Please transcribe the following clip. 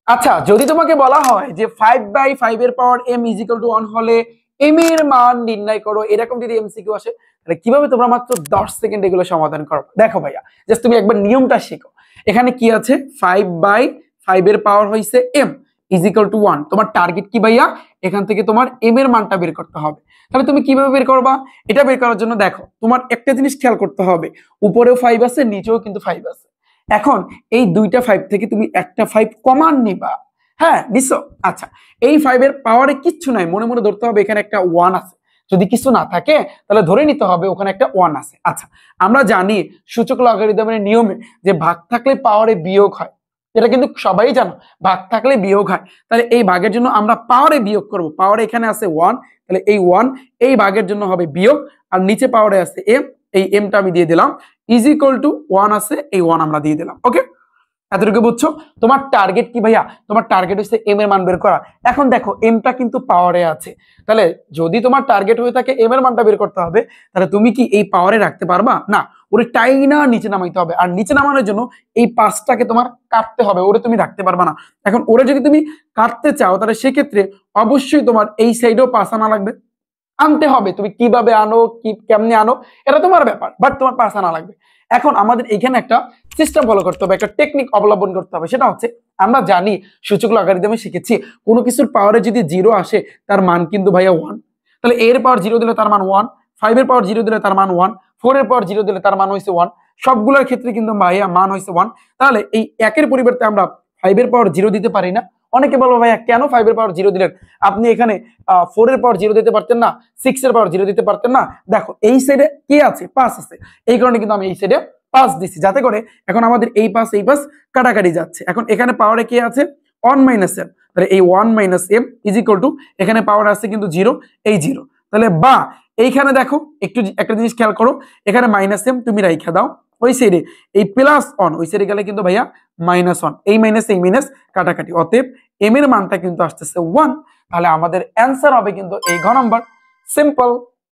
আচ্ছা, যদি তোমাকে বলা হয় যে 5/5 এর পাওয়ার m ইজিক্যাল টু 1 হলে m এর মান নির্ণয় করো, এরকম যদি এমসিকিউ আসে তাহলে কিভাবে তোমরা মাত্র 10 সেকেন্ড এগুলো সমাধান করো? দেখো ভাইয়া, জাস্ট তুমি একবার নিয়মটা শেখো। এখানে কি আছে, 5/5 এর পাওয়ার হইছে m ইজিক্যাল টু 1। তোমার টার্গেট কি ভাইয়া? এখান থেকে তোমার m এর মানটা বের করতে হবে। তাহলে তুমি কিভাবে বের করবা? এটা বের করার জন্য দেখো, তোমার একটা জিনিস খেয়াল করতে হবে, উপরেও 5 আছে, নিচেও কিন্তু 5 আছে। এখন এই দুইটা 5 থেকে তুমি একটা 5 কমান নিবা। হ্যাঁ, নিছো? আচ্ছা, এই 5 এর পাওয়ারে কিচ্ছু নাই, মনে মনে ধরতে হবে এখানে একটা 1 আছে। যদি কিছু না থাকে তাহলে ধরে নিতে হবে ওখানে একটা 1 আছে। আচ্ছা, আমরা জানি সূচক লগারিদমের নিয়মে যে ভাগ থাকলে পাওয়ারে বিয়োগ হয়, এটা কিন্তু সবাই জানো, ভাগ থাকলে বিয়োগ হয়। তাহলে এই ভাগের জন্য আমরা পাওয়ারে বিয়োগ করব। পাওয়ারে এখানে আছে 1, তাহলে এই 1 এই ভাগের জন্য হবে বিয়োগ, আর নিচে পাওয়ারে আছে m, এই mটা আমি দিয়ে দিলাম, ইজ ইকুয়াল টু 1 আছে, এই 1 আমরা দিয়ে দিলাম। ওকে, এতটুকু বুঝছো? তোমার টার্গেট কি ভাইয়া? তোমার টার্গেট হচ্ছে m এর মান বের করা। এখন দেখো mটা কিন্তু পাওয়ারে আছে, তাহলে যদি তোমার টার্গেট হয়ে থাকে m এর মানটা বের করতে হবে, তাহলে তুমি কি এই পাওয়ারে রাখতে পারবা না? ওরে টাইনা নিচে নামাইতে হবে, আর নিচে নামানোর জন্য এই পাঁচটাকে তোমার কাটতে হবে, ওরে তুমি রাখতে পারবা না। এখন ওরে যদি তুমি কাটতে চাও তাহলে সেক্ষেত্রে অবশ্যই তোমার এই সাইডেও পাঁচ আনা লাগবে, আনতে হবে। তুমি কিভাবে আনো, কি কেমনে আনো, এটা তোমার ব্যাপার, বাট তোমার পাঁচ আনা লাগবে। এখন আমাদের এখানে একটা সিস্টেম ফলো করতে হবে, একটা টেকনিক অবলম্বন করতে হবে। সেটা হচ্ছে, আমরা জানি সূচক লগারিদমে শিখেছি কোনো কিছুর পাওয়ারে যদি 0 আসে তার মান কিন্তু ভাইয়া 1। তাহলে এর পাওয়ার 0 দিলে তার মান 1, 5 এর পাওয়ার 0 দিলে তার মান 1, 4 এর পাওয়ার 0 দিলে তার মান হইছে 1, সবগুলোর ক্ষেত্রে কিন্তু ভাইয়া মান হইছে 1। তাহলে এই একের পরিবর্তে আমরা 5 এর পাওয়ার 0 দিতে পারি না? অনেকে বলবো ভাইয়া কেন 5 এর পাওয়ার 0 দিলেন? আপনি এখানে 4 এর পাওয়ার 0 দিতে পারতেন না, 6 এর পাওয়ার 0 দিতে পারতেন না? দেখো এই সাইডে কি আছে, 5 আছে, এই কারণে কিন্তু আমি এই সাইডে 5 দিছি, যাতে করে এখন আমাদের এই পাশ এই পাশ কাটাকাটি যাচ্ছে। এখন এখানে পাওয়ারে কি আছে, 1 মাইনাস m, তাহলে এই 1 minus m is equal to, এখানে পাওয়ার আছে কিন্তু 0, এই 0। তাহলে বা এইখানে দেখো একটু একটা জিনিস খেয়াল করো, এখানে মাইনাস m তুমি রাইখা দাও, ওই সাইডে এই প্লাস 1, ওই সাইডে গেলে কিন্তু ভাইয়া মাইনাস 1, এই মাইনাস কাটাকাটি, অতএব m এর মানটা কিন্তু আসতেছে 1। তাহলে আমাদের অ্যান্সার হবে কিন্তু এই ঘ নাম্বার। সিম্পল।